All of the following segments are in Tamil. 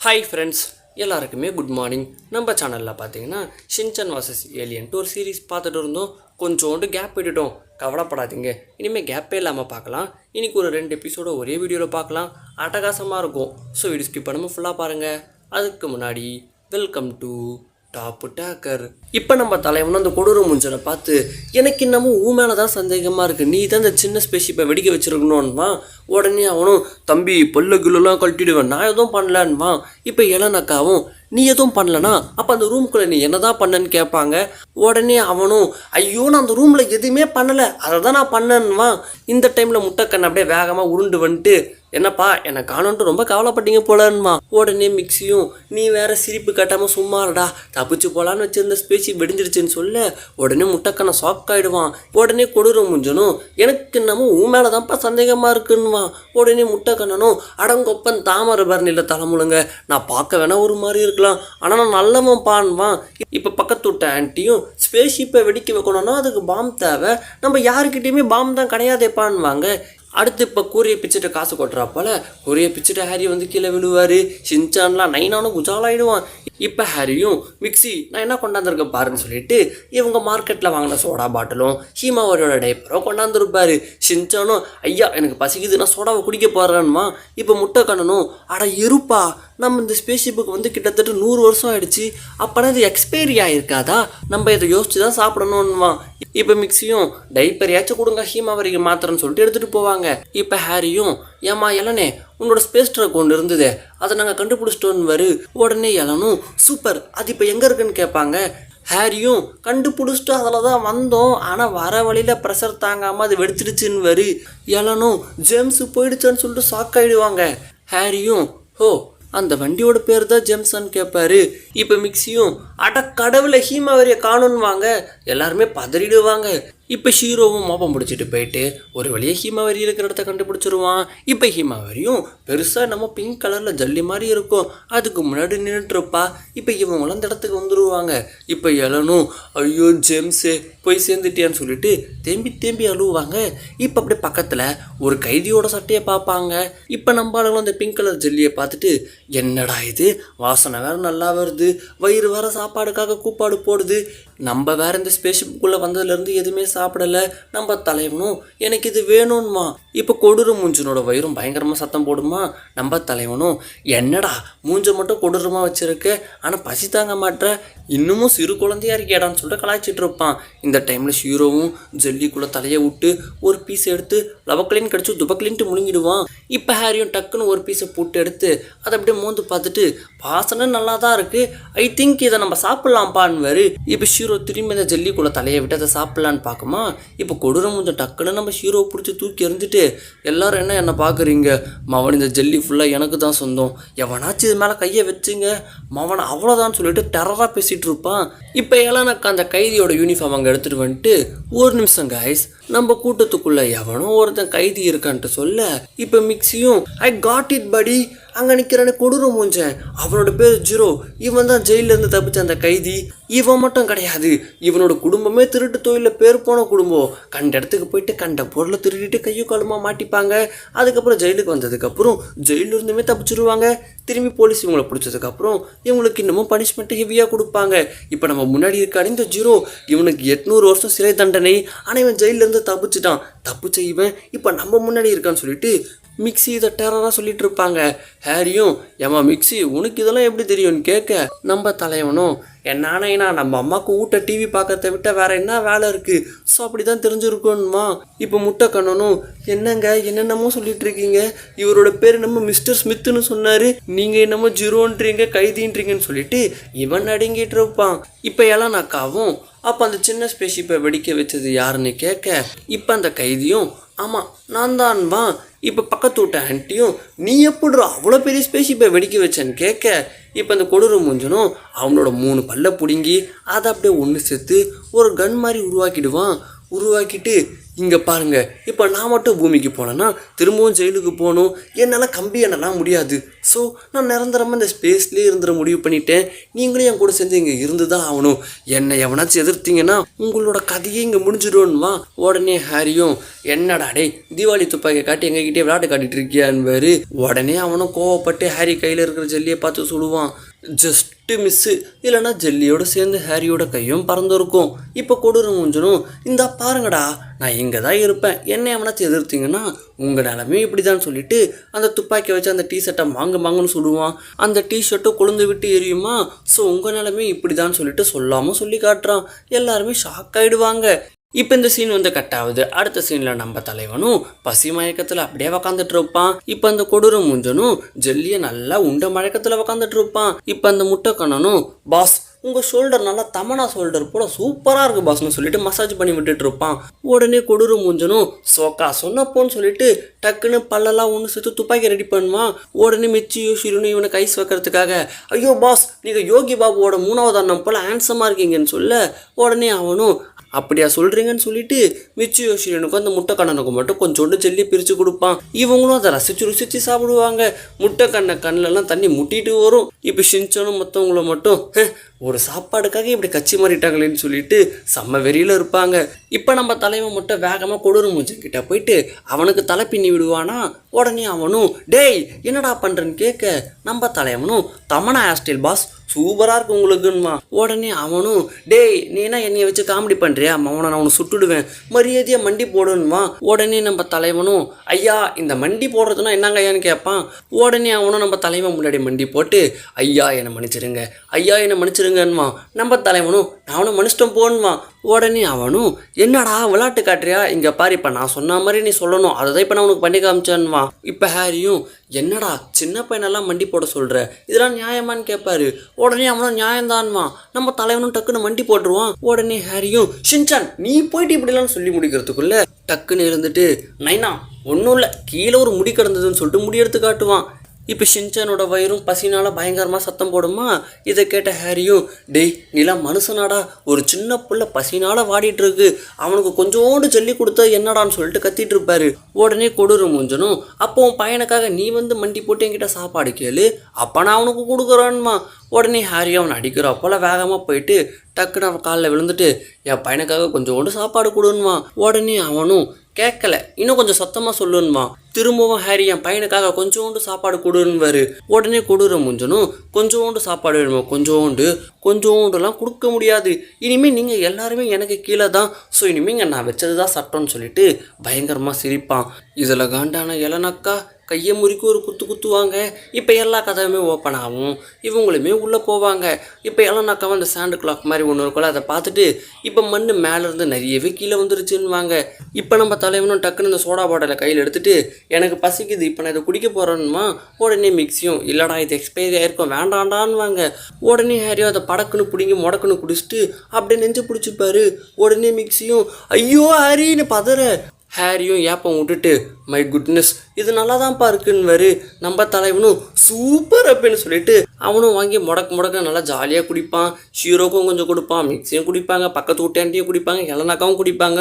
ஹாய் ஃப்ரெண்ட்ஸ், எல்லாருக்குமே குட் மார்னிங். நம்ம சேனலில் பார்த்தீங்கன்னா ஷின்சான் vs ஏலியன்ட்டு ஒரு சீரீஸ் பார்த்துட்டு இருந்தோம். கொஞ்சோண்டு கேப் விட்டுட்டோம். கவலைப்படாதீங்க, இனிமேல் கேப்பே இல்லாமல் பார்க்கலாம். இன்றைக்கி ஒரு 2 எபிசோட ஒரே வீடியோவில் பார்க்கலாம். அட்டகாசமாக இருக்கும். ஸோ வீடியோ ஸ்கிப் பண்ணாமல் ஃபுல்லாக பாருங்கள். அதுக்கு முன்னாடி வெல்கம் டு டாப் டேக்கர். இப்போ நம்ம தலைவனும் அந்த கொடூர முஞ்சனை பார்த்து, எனக்கு இன்னமும் ஊ மேலே தான் சந்தேகமாக இருக்குது, நீ தான் இந்த சின்ன ஸ்பேஷிப்பை வெடிக்க வச்சுருக்கணும்வான். உடனே அவனும், தம்பி பல்லு கில்லாம் கழட்டிடுவேன், நான் எதுவும் பண்ணலன்வான். இப்போ இளநக்காவும், நீ எதுவும் பண்ணலனா அப்போ அந்த ரூம்குள்ளே நீ என்னதான் பண்ணன்னு கேட்பாங்க. உடனே அவனும், ஐயோ நான் அந்த ரூமில் எதுவுமே பண்ணலை, அதை தான் நான் பண்ணேன்வான். இந்த டைமில் முட்டைக்கண்ணை அப்படியே வேகமாக உருண்டு வந்துட்டு, என்னப்பா என்னை காணோன்ட்டு ரொம்ப கவலைப்பட்டீங்க போலன்மா. உடனே மிக்சியும், நீ வேற சிரிப்பு கட்டாமல் சும்மாறடா, தப்பிச்சு போலான்னு வச்சிருந்த ஸ்பேசி வெடிஞ்சிருச்சுன்னு சொல்ல உடனே முட்டைக்கண்ணை ஷாக் ஆகிடுவான். உடனே கொடூர முஞ்சனும், எனக்கு என்னமோ உன் மேலே தான்ப்பா சந்தேகமாக இருக்குன்னுவான். உடனே முட்டைக்கண்ணனும், அடங்கொப்பன் தாமரை பரணியில் தலைமுழுங்க, நான் பார்க்க வேணா ஒரு மாதிரி இருக்கலாம், ஆனால் நான் நல்லவன் பான்வான். இப்போ பக்கத்து விட்ட ஆன்ட்டியும், ஸ்பேஸ்ஷிப்பை வெடிக்க வைக்கணும்னா அதுக்கு பாம் தேவை, நம்ம யாருக்கிட்டேயுமே பாம் தான் கிடையாதேப்பான்வாங்க. அடுத்து இப்போ கூரையை பிச்சுட்டு காசு கொட்டுறா போல கூரையை பிச்சுட்டு ஹாரி வந்து கீழே விழுவார். ஷின்சான்லாம் நைனானும் குஜாலாயிடுவான். இப்போ ஹாரியும், மிக்சி நான் என்ன கொண்டாந்துருக்க பாருன்னு சொல்லிட்டு இவங்க மார்க்கெட்டில் வாங்கின சோடா பாட்டிலும் ஹீமாவரியோட டைப்பரோ கொண்டாந்துருப்பாரு. ஷின்சானும், ஐயா எனக்கு பசிக்குது, நான் சோடாவை குடிக்க போகிறேன்மா. இப்போ முட்டைக்கண்ணனும், அட இருப்பா, நம்ம இந்த ஸ்பேஸ்ஷிப்புக்கு வந்து கிட்டத்தட்ட 100 வருஷம் ஆயிடுச்சு, அப்போனா இது எக்ஸ்பைரி ஆகிருக்காதா, நம்ம இதை யோசிச்சு தான் சாப்பிடணுன்வான். இப்போ மிக்சியும், டைப்பரையாச்சும் கொடுங்க ஹீமாவரிக்கு மாத்திரன்னு சொல்லிட்டு எடுத்துகிட்டு போவாங்க. இப்போ ஹாரியும், ஏமா எலனே உன்னோட ஸ்பேஸ் ட்ரக் ஒன்று இருந்தது, அதை நாங்கள் கண்டுபிடிச்சிட்டோன்னு வரு. உடனே எலனும், சூப்பர், அது இப்போ எங்கே இருக்குன்னு கேட்பாங்க. ஹாரியும், கண்டுபிடிச்சிட்டு அதில் தான் வந்தோம், ஆனால் வர வழியில் ப்ரெஷர் தாங்காமல் அது வெடிச்சிடுச்சுன்னு வரு. எலனும், ஜேம்ஸ் போயிடுச்சான்னு சொல்லிட்டு ஷாக் ஆகிடுவாங்க. ஹாரியும், ஹோ அந்த வண்டியோட பேர் தான் ஜேம்ஸான்னு கேட்பாரு. இப்போ மிக்சியும், அட கடவுளை ஹீமாவரியை காணுன்னுவாங்க. எல்லாருமே பதறிடுவாங்க. இப்போ ஹீரோவும் மோப்பம் பிடிச்சிட்டு போயிட்டு ஒரு வழியாக ஹீமாவரி இருக்கிற இடத்த கண்டுபிடிச்சிருவான். இப்போ ஹீமாவரியும் பெருசாக நம்ம பிங்க் கலரில் ஜல்லி மாதிரி இருக்கும், அதுக்கு முன்னாடி நின்றுட்டுருப்பா. இப்போ இவங்களும் அந்த இடத்துக்கு வந்துடுவாங்க. இப்போ எலனும், ஐயோ ஜேம்ஸு போய் சேர்ந்துட்டியான்னு சொல்லிட்டு தேம்பி அழுவாங்க. இப்போ அப்படியே பக்கத்தில் ஒரு கைதியோட சட்டையை பார்ப்பாங்க. இப்போ நம்ம ஆளுங்களும் அந்த பிங்க் கலர் ஜல்லியை பார்த்துட்டு, என்னடா இது வாசனை வேறு நல்லா வருது, வயிறு வேறு சாப்பாடுக்காக கூப்பாடு போடுது, நம்ம வேறு இந்த ஸ்பேஸ்ஷிப்புக்குள்ளே வந்ததுலேருந்து எதுவுமே சாப்பிடலை, நம்ம தலைவனும் எனக்கு இது வேணும்மா. இப்போ கொடூர மூஞ்சனோட வயிறும் பயங்கரமாக சத்தம் போடுமா. நம்ம தலைவனும், என்னடா மூஞ்சை மட்டும் கொடூரமாக வச்சுருக்க, ஆனால் பசி தாங்க மாட்டேற, இன்னமும் சிறு குழந்தையா இருக்கியாடான்னு சொல்லிட்டு கலாய்ச்சிட்டு இருப்பான். இந்த டைமில் ஹீரோவும் ஜல்லிக்குள்ளே தலையை விட்டு ஒரு பீஸ் எடுத்து லவக்கலின்னு கடிச்சு துபக்கலின்ட்டு முழுங்கிடுவான். இப்போ ஹாரியும் டக்குன்னு ஒரு பீஸை போட்டு எடுத்து அதை அப்படியே மோந்து பார்த்துட்டு, வாசனை நல்லா தான் இருக்குது, ஐ திங்க் இதை நம்ம சாப்பிட்லாம்ப்பான்னு. இப்போ ஹீரோ திரும்பி அந்த ஜல்லிக்குள்ளே தலையை விட்டு அதை சாப்பிட்லான்னு பார்க்குமா. இப்போ கொடூர கொஞ்சம் டக்குன்னு நம்ம ஹீரோவை பிடிச்சி தூக்கி எறிஞ்சிட்டு, எல்லாரும் என்ன பார்க்குறீங்க, மவன் இந்த ஜல்லி ஃபுல்லாக எனக்கு தான் சொந்தம், எவனாச்சும் இது மேலே கையை வச்சுங்க மவன் அவ்வளோதான் சொல்லிட்டு டெரராக பேசிகிட்டு இருப்பான். இப்போ எலனுக்கு அந்த கைதியோட யூனிஃபார்ம் அங்கே எடுத்துகிட்டு வந்துட்டு, ஒரு நிமிஷம் கைஸ், நம்ம கூட்டத்துக்குள்ளே எவனோ ஒருத்தன் கைதி இருக்கான்ட்டு சொல்ல, இப்போ மிக்சியும், ஐ காட் இட் படி, அங்கே நிற்கிறானே கொடூர மூஞ்சன், அவனோட பேர் ஜீரோ, இவன் தான் ஜெயிலேருந்து தப்பிச்ச அந்த கைதி. இவன் மட்டும் கிடையாது, இவனோட குடும்பமே திருட்டு தொழிலில் பேர் போன குடும்பம், கண்ட இடத்துக்கு போயிட்டு கண்ட பொருளை திருடிட்டு கையும் காலுமா மாட்டிப்பாங்க. அதுக்கப்புறம் ஜெயிலுக்கு வந்ததுக்கப்புறம் ஜெயிலிருந்துமே தப்பிச்சிருவாங்க. திரும்பி போலீஸ் இவங்களை பிடிச்சதுக்கப்புறம் இவங்களுக்கு இன்னமும் பனிஷ்மெண்ட்டு ஹெவியாக கொடுப்பாங்க. இப்போ நம்ம முன்னாடி இருக்கானே இந்த ஜீரோ, இவனுக்கு 800 வருஷம் சிறை தண்டனை, ஆனால் இவன் ஜெயிலேருந்து தப்பிச்சிட்டான். தப்பிச்ச இவன் இப்போ நம்ம முன்னாடி இருக்கான்னு சொல்லிட்டு மிக்சி இதை டெரராக சொல்லிட்டு இருப்பாங்க. ஹாரியும், ஏமா மிக்சி உனக்கு இதெல்லாம் எப்படி தெரியும்னு கேட்க, நம்ம தலைவனும், என்னானேனா நம்ம அம்மாவுக்கு ஊட்ட டிவி பார்க்கறத விட்ட வேற என்ன வேலை இருக்குது, ஸோ அப்படி தான் தெரிஞ்சிருக்கணுமா. இப்போ முட்டைக்கண்ணனும், என்னங்க என்னென்னமோ சொல்லிட்டு இருக்கீங்க, இவரோட பேர் என்னமோ மிஸ்டர் ஸ்மித்துன்னு சொன்னார், நீங்கள் என்னமோ ஜீரோன்றீங்க கைதின்றீங்கன்னு சொல்லிட்டு இவன் அடங்கிட்டு இருப்பான். இப்போ எல்லாம் அக்காவும், அப்போ அந்த சின்ன ஸ்பேஸ்ஷிப்பை வெடிக்க வச்சது யாருன்னு கேட்க, இப்போ அந்த கைதியும், ஆமாம் நான் தான்வா. இப்போ பக்கத்து விட்ட ஆன்ட்டியும், நீ எப்படி அவ்வளோ பெரிய ஸ்பேஸ்ஷிப்பை வெடிக்க வச்சேன்னு கேட்க, இப்போ அந்த கொடூர மூஞ்சனும் அவனோட 3 பல்ல பிடுங்கி அதை அப்படியே ஒன்று சேர்த்து ஒரு கன் மாதிரி உருவாக்கிட்டு, இங்கே பாருங்க, இப்போ நான் மட்டும் பூமிக்கு போனேன்னா திரும்பவும் ஜெயிலுக்கு போகணும், என்னால் கம்பி எண்ணலாம் முடியாது, ஸோ நான் நிரந்தரமாக இந்த ஸ்பேஸ்லேயே இருந்துட முடிவு பண்ணிட்டேன். நீங்களும் என் கூட சேர்ந்து இங்கே இருந்து தான் ஆகணும். என்னை எவனாச்சும் எதிர்த்தீங்கன்னா உங்களோட கதையே இங்கே முடிஞ்சிடும்வா. உடனே ஹாரியும் என்னடா டே தீபாவளி துப்பாக்கியை காட்டி எங்ககிட்டே விளையாட்டு காட்டிட்டு இருக்கியான்னு உடனே அவனும் கோவப்பட்டு ஹாரி கையில் இருக்கிற ஜெல்லியை பார்த்து சொல்லுவான். ஜஸ்ட்டு மிஸ்ஸு, இல்லைனா ஜெல்லியோடு சேர்ந்து ஹாரியோட கையும் பறந்துருக்கும். இப்போ கொடூர மூஞ்சனும் இந்தா பாருங்கடா நான் இங்கே தான் இருப்பேன், என்னை எவனாச்சும் எதிர்த்தீங்கன்னா உங்கள் நிலமையும் இப்படி தான் சொல்லிட்டு அந்த துப்பாக்கியை வச்சு அந்த டிஷர்ட்டை மாங்குன்னு சொல்லுவான். அந்த டிஷர்ட்டும் கொழுந்து விட்டு எரியுமா. ஸோ உங்கள் நிலமையும் இப்படி தான் சொல்லிட்டு சொல்லாமல் சொல்லி காட்டுறான். எல்லாருமே ஷாக் ஆகிடுவாங்க. இப்போ இந்த சீன் கட் ஆகுது. அடுத்த சீனில் நம்ம தலைவனும் பசி மயக்கத்தில் அப்படியே உக்காந்துட்டு இருப்பான். இப்போ அந்த கொடூர மூஞ்சனும் ஜெல்லியை நல்லா உண்ட மயக்கத்தில் உக்காந்துட்டு இருப்பான். இப்போ அந்த முட்டை கண்ணனும் பாஸ் உங்கள் ஷோல்டர் நல்லா தமனா ஷோல்டர் போல சூப்பராக இருக்குது பாஸ்ன்னு சொல்லிட்டு மசாஜ் பண்ணி விட்டுட்டு இருப்பான். உடனே கொடூர மூஞ்சனும் சோக்கா சொன்னப்போன்னு சொல்லிட்டு டக்குன்னு பல்லெல்லாம் ஒன்று சேர்த்து துப்பாக்கி ரெடி பண்ணுவான். உடனே மிச்சியும் ஷிருனும் இவனை கைஸ் வைக்கிறதுக்காக ஐயோ பாஸ் நீங்கள் யோகி பாபுவோட 3வது அண்ணன் போல் ஹேண்ட்ஸமாக இருக்கீங்கன்னு சொல்ல உடனே அவனும் அப்படியா சொல்கிறீங்கன்னு சொல்லிட்டு மிச்சி யோசினுக்கும் அந்த முட்டை கண்ணனுக்கு மட்டும் கொஞ்சோண்டு ஜெல்லி பிரித்து கொடுப்பான். இவங்களும் அதை ரசித்து சாப்பிடுவாங்க. முட்டை கண்ணிலலாம் தண்ணி முட்டிட்டு வரும். இப்போ ஷின்சானும் மற்றவங்கள மட்டும் ஒரு சாப்பாடுக்காக இப்படி கச்சி மாறிட்டாங்களேன்னு சொல்லிட்டு செம்ம வெறியில் இருப்பாங்க. இப்போ நம்ம தலைவன் மட்டும் வேகமாக கொடூர மூஞ்சன்கிட்ட போயிட்டு அவனுக்கு தலை பின்னி விடுவானா. உடனே அவனும் டேய் என்னடா பண்ணுறேன்னு கேட்க நம்ம தலைவனும் தமனா ஹேர்ஸ்டைல் பாஸ் சூப்பராக இருக்கு உங்களுக்குன்னுமா. உடனே அவனும் டேய் நீனா என்னைய வச்சு காமெடி பண்ணுறியா அவனை நான் அவனை சுட்டுடுவேன் மரியாதையாக மண்டி போடுன்னுமா. உடனே நம்ம தலைவனும் ஐயா இந்த மண்டி போடுறதுனா என்னங்க ஐயான்னு கேட்பான். உடனே அவனும் நம்ம தலைவன் முன்னாடி மண்டி போட்டு ஐயா என்னை மன்னிச்சிருங்க ஐயா என்னை மன்னிச்சிருங்கன்னுவான். நம்ம தலைவனும் நான் அவனை மன்னிச்சிட்டோம் போன்னுவான். உடனே அவனும் என்னடா விளையாட்டு காட்டுறியா இங்கே பாரு இப்போ நான் சொன்ன மாதிரி நீ சொல்லணும் அதை தான் இப்போ நான் உனக்கு பண்ணி காமிச்சான்வான். இப்போ ஹாரியும் என்னடா சின்ன பையனெல்லாம் மண்டி போட சொல்கிற இதெல்லாம் நியாயமானு கேட்பாரு. உடனே அவனும் நியாயம்தான்வான். நம்ம தலைவனும் டக்குன்னு மண்டி போட்டுருவான். உடனே ஹாரியும் ஷின்சான் நீ போயிட்டு இப்படிலாம் சொல்லி முடிக்கிறதுக்குள்ள டக்குன்னு இருந்துட்டு நைனா ஒன்றும் இல்லை கீழே ஒரு முடி கிடந்ததுன்னு சொல்லிட்டு முடி எடுத்து காட்டுவான். இப்போ ஷின்சானோட வயிறும் பசினால் பயங்கரமாக சத்தம் போடுமா. இதை கேட்ட ஹாரியும் டேய் நீலாம் மனுஷனாடா ஒரு சின்ன புள்ள பசினால் வாடிட்டு இருக்கு அவனுக்கு கொஞ்சோண்டு சொல்லி கொடுத்தா என்னடான்னு சொல்லிட்டு கத்திட்டு இருப்பாரு. உடனே கொடூர மூஞ்சனும் அப்போ உன் பையனுக்காக நீ மண்டி போட்டு என்கிட்ட சாப்பாடு கேளு அப்போ நான் அவனுக்கு கொடுக்குறான்மா. உடனே ஹாரி அவன் அடிக்கிறா போல் வேகமாக போயிட்டு டக்குன்னு அவன் காலில் விழுந்துட்டு என் பையனுக்காக கொஞ்சோண்டு சாப்பாடு கொடுன்னுவான். உடனே அவனும் கேட்கல இன்னும் கொஞ்சம் சத்தமாக சொல்லுன்னுவான். திரும்பவும் ஹாரி என் பையனுக்காக கொஞ்சோண்டு சாப்பாடு கொடுன்னுவாரு. உடனே கொடூர மூஞ்சனும் கொஞ்சோண்டு சாப்பாடு வேணுமா கொஞ்சோண்டுலாம் கொடுக்க முடியாது இனிமேல் நீங்கள் எல்லாருமே எனக்கு கீழே தான் ஸோ இனிமேல் நான் வச்சது தான் சட்டம்னு சொல்லிட்டு பயங்கரமாக சிரிப்பான். இதில் காண்டான எலனக்கா கையை முறிக்கு ஒரு குத்துவாங்க. இப்போ எல்லா கதவுமே ஓப்பன் ஆகும். இவங்களுமே உள்ளே போவாங்க. இப்போ எலனாக்காவை அந்த சாண்டு கிளாக் மாதிரி ஒன்று இருக்கும்ல அதை பார்த்துட்டு இப்போ மண் மேலேருந்து நிறையவே கீழே வந்துருச்சுன்னுவாங்க. இப்போ நம்ம தலைவனும் டக்குன்னு இந்த சோடா பாட்டிலை கையில் எடுத்துகிட்டு எனக்கு பசிக்குது இப்போ நான் இதை குடிக்க போகிறேன்னுமா. உடனே மிக்ஸியும் இல்லைடா இது எக்ஸ்பைரி ஆகிருக்கும் வேண்டாண்டான்வாங்க. உடனே ஹாரியோ அதை படக்குன்னு பிடிங்கி முடக்குன்னு குடிச்சிட்டு அப்படியே நெஞ்சு பிடிச்சிப்பாரு. உடனே மிக்ஸியும் ஐயோ ஹாரின்னு பதற. ஹாரியும் ஏப்பம் விட்டுட்டு மை குட்னஸ் இது நல்லா தான்ப்பா இருக்குன்னு நம்ம தலைவனும் சூப்பர் அப்படின்னு சொல்லிட்டு அவனும் வாங்கி முடக்க நல்லா ஜாலியாக குடிப்பான். ஷீரோக்கும் கொஞ்சம் கொடுப்பான், மிக்ஸியும் குடிப்பாங்க, பக்கத்து வீட்டாண்டியும் குடிப்பாங்க, எலனாக்காவும் குடிப்பாங்க.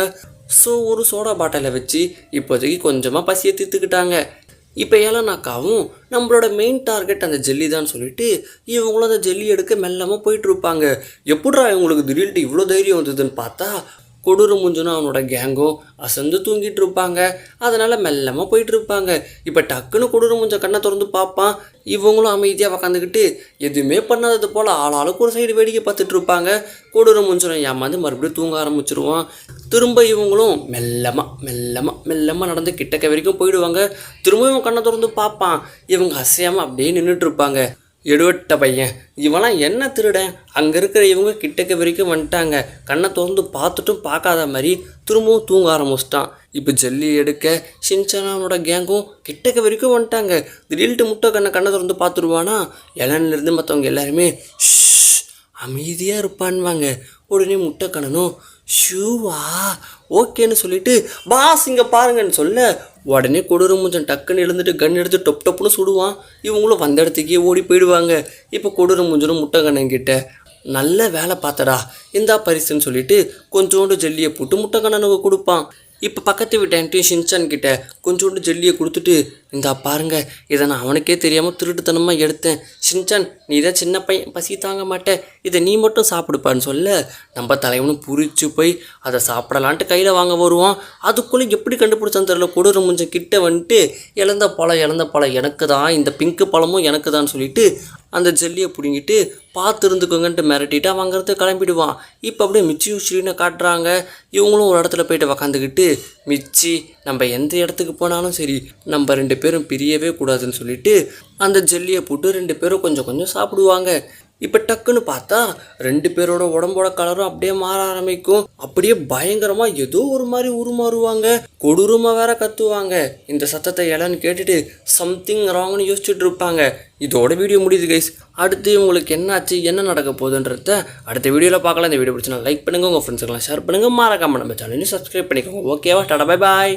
ஸோ ஒரு சோடா பாட்டிலை வச்சு இப்போதைக்கு கொஞ்சமாக பசியை தீர்த்துக்கிட்டாங்க. இப்போ எலனாக்காவும் நம்மளோட மெயின் டார்கெட் அந்த ஜெல்லி தான் சொல்லிட்டு இவங்களும் அந்த ஜெல்லி எடுக்க மெல்லமாக போயிட்டுருப்பாங்க. எப்படிரா இவங்களுக்கு திடீர்னு இவ்வளோ தைரியம் வந்ததுன்னு பார்த்தா கொடூர மூஞ்சனும் அவனோட கேங்கும் அசந்து தூங்கிட்டு இருப்பாங்க. அதனால் மெல்லமாக போயிட்டு இருப்பாங்க. இப்போ டக்குன்னு கொடூர மூஞ்ச கண்ணை திறந்து பார்ப்பான். இவங்களும் அமைதியாக உக்காந்துக்கிட்டு எதுவுமே பண்ணாதது போல் ஆளாளுக்கு ஒரு சைடு வேடிக்கை பார்த்துட்டு இருப்பாங்க. கொடூர மூஞ்சனும் ஏமாந்து மறுபடியும் தூங்க ஆரம்பிச்சிருவான். திரும்ப இவங்களும் மெல்லமாக நடந்து கிட்டக்க வரைக்கும் போயிடுவாங்க. திரும்ப இவன் கண்ணை திறந்து பார்ப்பான். இவங்க அசையாமல் அப்படியே நின்றுட்டு இருப்பாங்க. எடுவட்ட பையன் இவெல்லாம் என்ன திருடன் அங்கே இருக்கிற இவங்க கிட்டக்க வரைக்கும் வந்துட்டாங்க. கண்ணை திறந்து பார்த்துட்டும் பார்க்காத மாதிரி திரும்பவும் தூங்க ஆரம்பிச்சிட்டான். இப்போ ஜெல்லி எடுக்க ஷின்சானோட கேங்கும் கிட்டக்க வரைக்கும் வந்துட்டாங்க. திடீர்னு முட்டை கண்ணை திறந்து பார்த்துருவானா. இளநிலிருந்து மற்றவங்க எல்லாருமே அமைதியாக இருப்பான்வாங்க. உடனே முட்டை கண்ணனும் ஷூவா ஓகேன்னு சொல்லிட்டு பாஸ் இங்கே பாருங்கன்னு சொல்ல உடனே கொடூர மூஞ்சன் டக்குன்னு எழுந்துட்டு கன் எடுத்து டொப்புன்னு சுடுவான். இவங்களும் வந்த இடத்துக்கே ஓடி போயிடுவாங்க. இப்போ கொடூர மூஞ்சனும் முட்டை கண்ணன்கிட்ட நல்ல வேலை பார்த்தடா இந்தா பரிசுன்னு சொல்லிட்டு கொஞ்சோண்டு ஜெல்லியை போட்டு முட்டை கண்ணனுக்கு கொடுப்பான். இப்போ பக்கத்து வீட்டு ஆன்ட்டி ஷின்சான் கிட்ட கொஞ்சோண்டு ஜெல்லியை கொடுத்துட்டு இந்தா பாருங்க இதை நான் அவனுக்கே தெரியாமல் திருட்டுத்தனமாக எடுத்தேன். ஷின்சான் நீ தான் சின்ன பையன் பசி தாங்க மாட்டேன், இதை நீ மட்டும் சாப்பிடுப்பான்னு சொல்ல நம்ம தலைவனும் புரிச்சு போய் அதை சாப்பிடலான்ட்டு கையில் வாங்க வருவான். அதுக்குள்ளே எப்படி கண்டுபிடிச்சான்னு தெரியல, கொடூர முஞ்ச கிட்ட வந்துட்டு இழந்த பழம் எனக்கு தான், இந்த பிங்க்கு பழமும் எனக்கு தான் சொல்லிட்டு அந்த ஜெல்லியை பிடுங்கிட்டு பார்த்து இருந்துக்கோங்கன்ட்டு மிரட்டிட்டு வாங்கிறது கிளம்பிடுவான். இப்போ அப்படியே மிச்சியும் ஸ்ரீனை காட்டுறாங்க. இவங்களும் ஒரு இடத்துல போயிட்டு உக்காந்துக்கிட்டு மிச்சி நம்ம எந்த இடத்துக்கு போனாலும் சரி நம்ம 2 பேரும் பிரியவே கூடாதுன்னு சொல்லிட்டு அந்த ஜெல்லியை போட்டு 2 பேரும் கொஞ்சம் கொஞ்சம் சாப்பிடுவாங்க. இப்போ டக்குன்னு பார்த்தா 2 பேரோட உடம்போட கலரும் அப்படியே மாற ஆரம்பிக்கும். அப்படியே பயங்கரமாக ஏதோ ஒரு மாதிரி உருமாறுவாங்க, கொடூரமாக வேற கத்துவாங்க. இந்த சத்தத்தை எல்லாம் கேட்டுட்டு சம்திங் ராங்னு யோசிச்சுட்டு இருப்பாங்க. இதோட வீடியோ முடியுது கைஸ். அடுத்து உங்களுக்கு என்னாச்சு என்ன நடக்க போகுதுன்றத அடுத்த வீடியோவில் பார்க்கலாம். இந்த வீடியோ பிடிச்சினா லைக் பண்ணுங்கள், உங்கள் ஃப்ரெண்ட்ஸுக்கெல்லாம் ஷேர் பண்ணுங்கள், மறக்காம நம்ம சேனலையும் சப்ஸ்கிரைப் பண்ணிக்கோங்க. ஓகேவா? Tata bye bye.